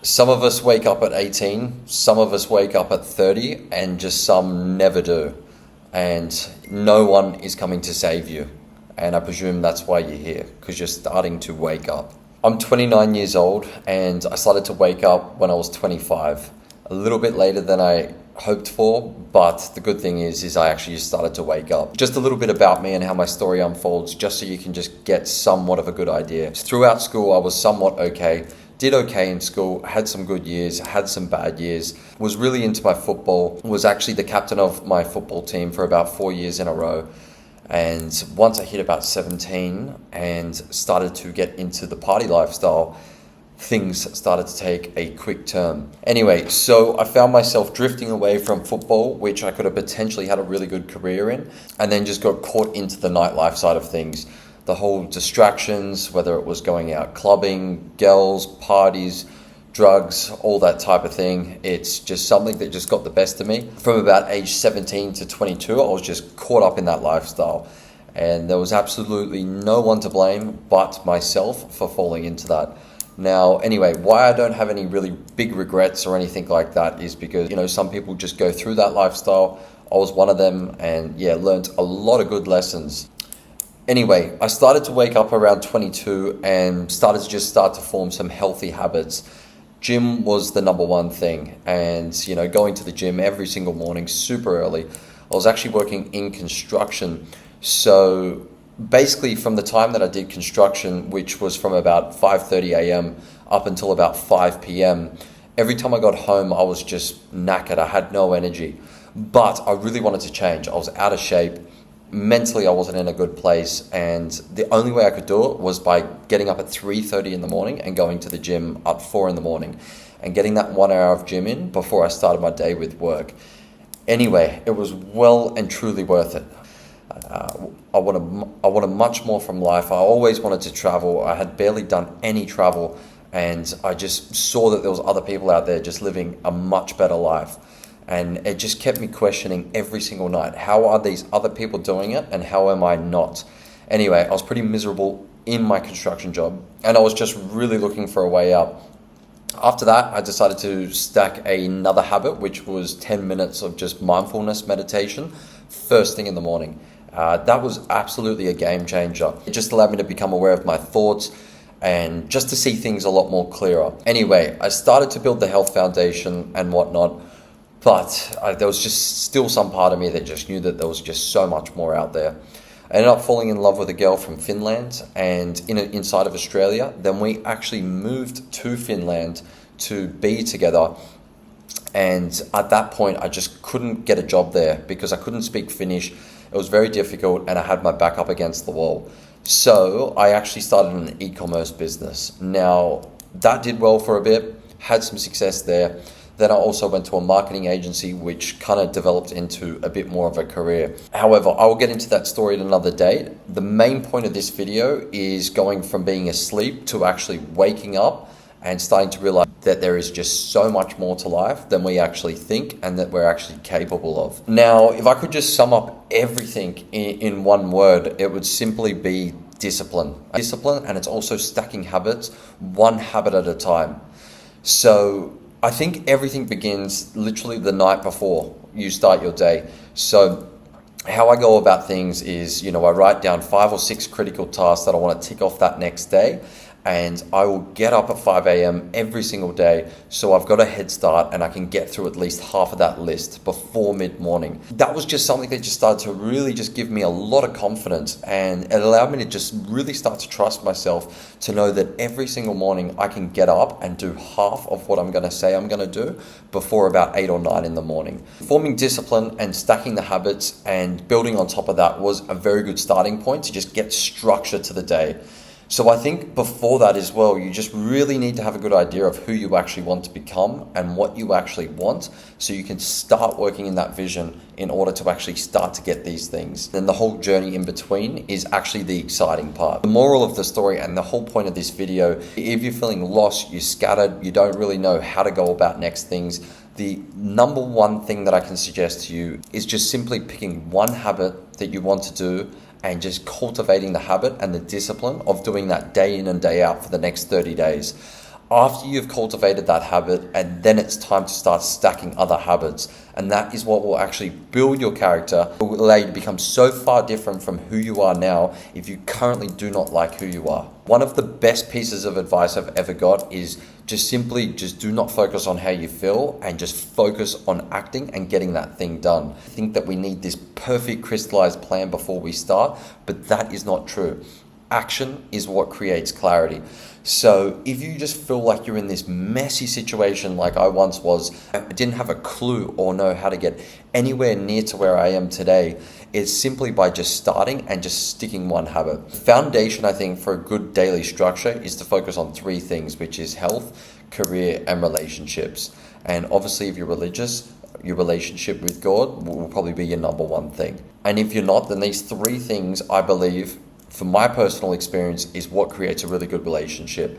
Some of us wake up at 18, some of us wake up at 30, and just some never do. And no one is coming to save you. And I presume that's why you're here, because you're starting to wake up. I'm 29 years old, and I started to wake up when I was 25. A little bit later than I hoped for, but the good thing is I actually just started to wake up. Just a little bit about me and how my story unfolds, just so you can just get somewhat of a good idea. Throughout school, I was somewhat okay. Did okay in school, had some good years, had some bad years, was really into my football, was actually the captain of my football team for about 4 years in a row. And once I hit about 17 and started to get into the party lifestyle, things started to take a quick turn. Anyway, so I found myself drifting away from football, which I could have potentially had a really good career in, and then just got caught into the nightlife side of things. The whole distractions, whether it was going out clubbing, girls, parties, drugs, all that type of thing. It's just something that just got the best of me. From about age 17 to 22, I was just caught up in that lifestyle. And there was absolutely no one to blame but myself for falling into that. Now, anyway, why I don't have any really big regrets or anything like that is because, some people just go through that lifestyle. I was one of them, and learned a lot of good lessons. Anyway, I started to wake up around 22 and started to form some healthy habits. Gym was the number one thing, and going to the gym every single morning super early. I was actually working in construction, so basically from the time that I did construction, which was from about 5:30 a.m. up until about 5 p.m, every time I got home I was just knackered. I had no energy, but I really wanted to change. I was out of shape. Mentally, I wasn't in a good place, and the only way I could do it was by getting up at 3:30 in the morning and going to the gym at 4 in the morning and getting that 1 hour of gym in before I started my day with work. Anyway, it was well and truly worth it. I wanted much more from life. I always wanted to travel. I had barely done any travel, and I just saw that there was other people out there just living a much better life. And it just kept me questioning every single night. How are these other people doing it, and how am I not? Anyway, I was pretty miserable in my construction job, and I was just really looking for a way out. After that, I decided to stack another habit, which was 10 minutes of just mindfulness meditation first thing in the morning. That was absolutely a game changer. It just allowed me to become aware of my thoughts and just to see things a lot more clearer. Anyway, I started to build the health foundation and whatnot. But there was just still some part of me that just knew that there was just so much more out there. I ended up falling in love with a girl from Finland and inside of Australia. Then we actually moved to Finland to be together. And at that point, I just couldn't get a job there because I couldn't speak Finnish. It was very difficult, and I had my back up against the wall. So I actually started an e-commerce business. Now, that did well for a bit, had some success there. Then I also went to a marketing agency, which kind of developed into a bit more of a career. However, I will get into that story at another date. The main point of this video is going from being asleep to actually waking up and starting to realize that there is just so much more to life than we actually think and that we're actually capable of. Now, if I could just sum up everything in one word, it would simply be discipline. Discipline, and it's also stacking habits, one habit at a time. So I think everything begins literally the night before you start your day. So how I go about things is, I write down 5 or 6 critical tasks that I want to tick off that next day. And I will get up at 5 a.m. every single day. So I've got a head start and I can get through at least half of that list before mid-morning. That was just something that just started to really just give me a lot of confidence. And it allowed me to just really start to trust myself to know that every single morning I can get up and do half of what I'm going to say I'm going to do before about 8 or 9 in the morning. Forming discipline and stacking the habits and building on top of that was a very good starting point to just get structure to the day. So I think before that as well, you just really need to have a good idea of who you actually want to become and what you actually want, so you can start working in that vision in order to actually start to get these things. Then the whole journey in between is actually the exciting part. The moral of the story and the whole point of this video, if you're feeling lost, you're scattered, you don't really know how to go about next things, the number one thing that I can suggest to you is just simply picking one habit that you want to do and just cultivating the habit and the discipline of doing that day in and day out for the next 30 days. After you've cultivated that habit, and then it's time to start stacking other habits. And that is what will actually build your character. It will allow you to become so far different from who you are now if you currently do not like who you are. One of the best pieces of advice I've ever got is just do not focus on how you feel and just focus on acting and getting that thing done. I think that we need this perfect crystallized plan before we start, but that is not true. Action is what creates clarity. So if you just feel like you're in this messy situation like I once was, I didn't have a clue or know how to get anywhere near to where I am today, it's simply by just starting and just sticking one habit. The foundation, I think, for a good daily structure is to focus on three things, which is health, career, and relationships. And obviously, if you're religious, your relationship with God will probably be your number one thing. And if you're not, then these three things, I believe, from my personal experience, is what creates a really good relationship.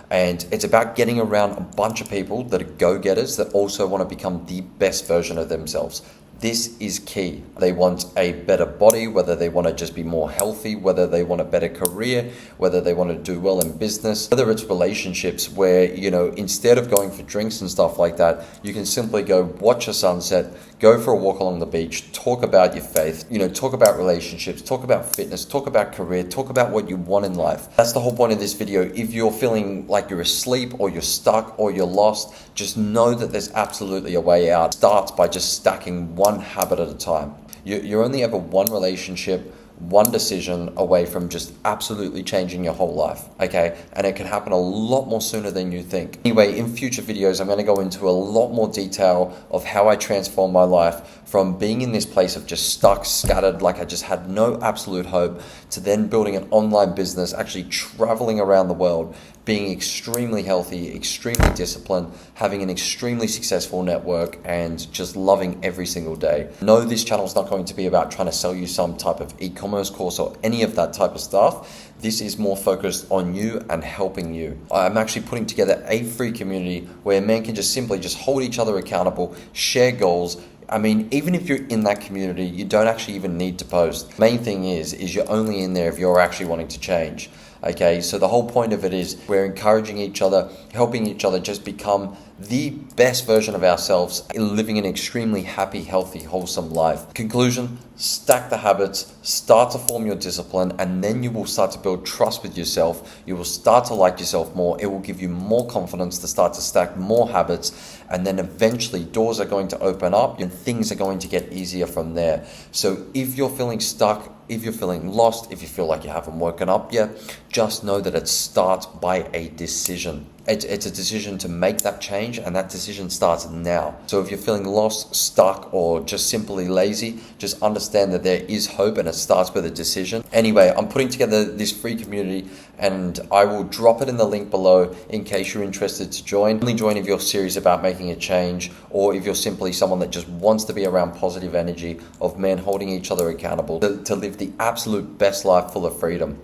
And it's about getting around a bunch of people that are go-getters that also want to become the best version of themselves. This is key. They want a better body, whether they want to just be more healthy, whether they want a better career, whether they want to do well in business, whether it's relationships where, instead of going for drinks and stuff like that, you can simply go watch a sunset, go for a walk along the beach, talk about your faith, talk about relationships, talk about fitness, talk about career, talk about what you want in life. That's the whole point of this video. If you're feeling like you're asleep or you're stuck or you're lost, just know that there's absolutely a way out. It starts by just stacking one habit at a time. You're only ever one relationship, one decision away from just absolutely changing your whole life, okay? And it can happen a lot more sooner than you think. Anyway, in future videos, I'm going to go into a lot more detail of how I transformed my life from being in this place of just stuck, scattered, like I just had no absolute hope, to then building an online business, actually traveling around the world, being extremely healthy, extremely disciplined, having an extremely successful network, and just loving every single day. No, this channel is not going to be about trying to sell you some type of e-commerce course or any of that type of stuff. This is more focused on you and helping you. I'm actually putting together a free community where men can just simply hold each other accountable, share goals. I mean, even if you're in that community, you don't actually even need to post. Main thing is you're only in there if you're actually wanting to change. Okay, so the whole point of it is we're encouraging each other, helping each other just become the best version of ourselves, living an extremely happy, healthy, wholesome life. Conclusion, stack the habits, start to form your discipline, and then you will start to build trust with yourself. You will start to like yourself more. It will give you more confidence to start to stack more habits, and then eventually doors are going to open up and things are going to get easier from there. So if you're feeling stuck, if you're feeling lost, if you feel like you haven't woken up yet, just know that it starts by a decision. It's a decision to make that change, and that decision starts now. So if you're feeling lost, stuck, or just simply lazy, just understand that there is hope and it starts with a decision. Anyway, I'm putting together this free community and I will drop it in the link below in case you're interested to join. Only join if you're serious about making a change, or if you're simply someone that just wants to be around positive energy of men holding each other accountable to live the absolute best life full of freedom.